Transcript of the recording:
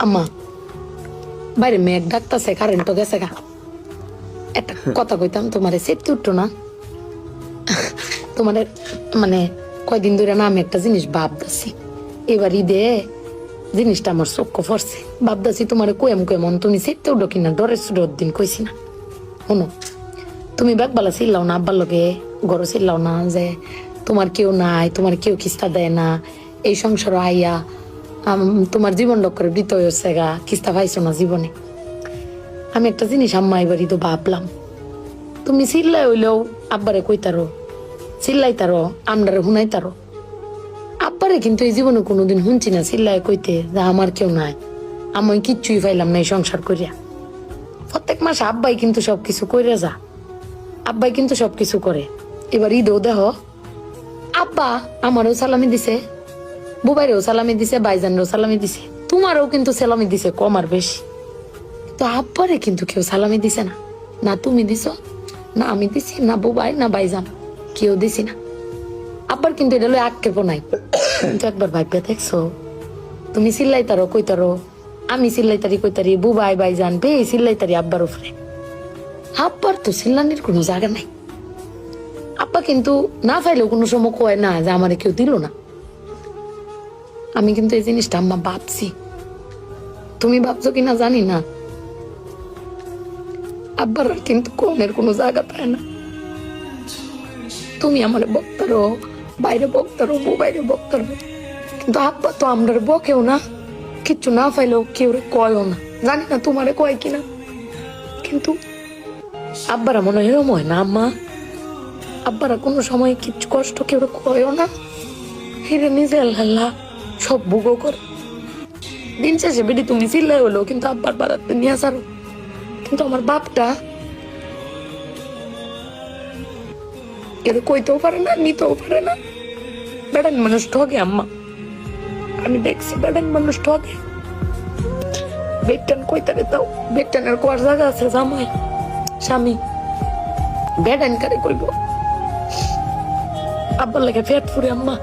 আম্মা বাইরে মেঘ ডাকতেছে, কারেন্ট তো গেছে গা। একটা কথা কইতাম, তোমার সেফটি উঠতো না? তোমার মানে কয়দিন ধরে না আমি একটা জিনিস ভাবতেছি, এবার ঈদে জিনিসটা আমার চোখ পড়ছে। ভাবতেছি তোমার কেমন তুমি সেফটি উঠো কিনা, ডরের সুডোর দিন কইছি না। শোনো, তুমি ব্যাগবালা চিল্লাও না, আব্বার লগে গড় চিল্লাও না যে তোমার কেউ নাই, তোমার কেউ কিস্তা দেয় না, এই সংসার আইয়া তোমার জীবন ডক্করে বৃত হয়েছে গা, কিস্তা পাইছো না জীবনে। আমি একটা জিনিস আম্মা এবারই তো ভাবলাম, তুমি চিল্লাই হইলেও আব্বারে কইতারো, চিল্লাইতারো, আমরারে শুনাইতারো। আব্বারে কিন্তু এই জীবনে কোনোদিন শুনছি না চিল্লাই কইতে যে আমার কেউ নাই, আমি কিচ্ছুই পাইলাম না এই সংসার করিয়া। প্রত্যেক মাসে আব্বাই কিন্তু সবকিছু কইরা যা, আব্বাই কিন্তু সবকিছু করে। এবার ঈদেও দেহ আব্বা আমারও সালামি দিছে, বুবাইরেও সালামি দিছে, বাইজানরেও সালামি দিছে, তোমারও কিন্তু সালামি দিছে কম আর বেশি। তো আব্বারে কিন্তু কেউ সালামি দিছে না, না তুমি দিছ, না আমি দিছি, না বুবাই, না বাইজান, কেউ দিছি না। আব্বার কিন্তু এটা লই আক্ষেপ নাই। কিন্তু একবার ভাববে দেখছো, তুমি চিল্লাইতারো কইতারো, আমি চিল্লাইতারি কইতারি, বুবাই বাইজান বে চিল্লাইতারি আব্বার উপরে। আব্বার তো চিল্লানির কোনো জায়গা নাই। আব্বা কিন্তু না পাইলেও কোনো সময় কয় না যে আমারে কেউ দিল না। আমি কিন্তু এই জিনিসটা আম্মা ভাবছি, তুমি ভাবছো কিনা জানি না। আব্বার কিন্তু কমের কোনো জায়গা পায় না। তুমি আমার বক্তারো, বাইরে বক্তারো, বাইরে বক্তারো, কিন্তু আব্বা তো আমরা বকেও না, কিচ্ছু না পাইলেও কেউ কয়ও না। জানি না তোমারে কয় কিনা, কিন্তু আব্বারা মনে হয় এরম হয় না আম্মা? আব্বারা কোনো সময় কিচ্ছু কষ্ট কেউ কয়ও না, ফিরে নিজে আল্লাহ সব ভোগও করে। দিন শেষে বেটি তুমি চিল্লাই হলো কিন্তু আব্বার বাড়াতে নিয়ে আসারো। কিন্তু আমার বাপটা কেউ কইতেও পারে না, নিতেও পারে না। বেড়ান মানুষ ঠকে আম্মা, আমি দেখছি বেড়ান মানুষ ঠকে। বেটান কইতারে দাও, বেটানের কোয়ার জায়গা আছে জামাই স্বামী, বেড়ান কারে কইব। আব্বার লাগে ফেট ফুরে আম্মা।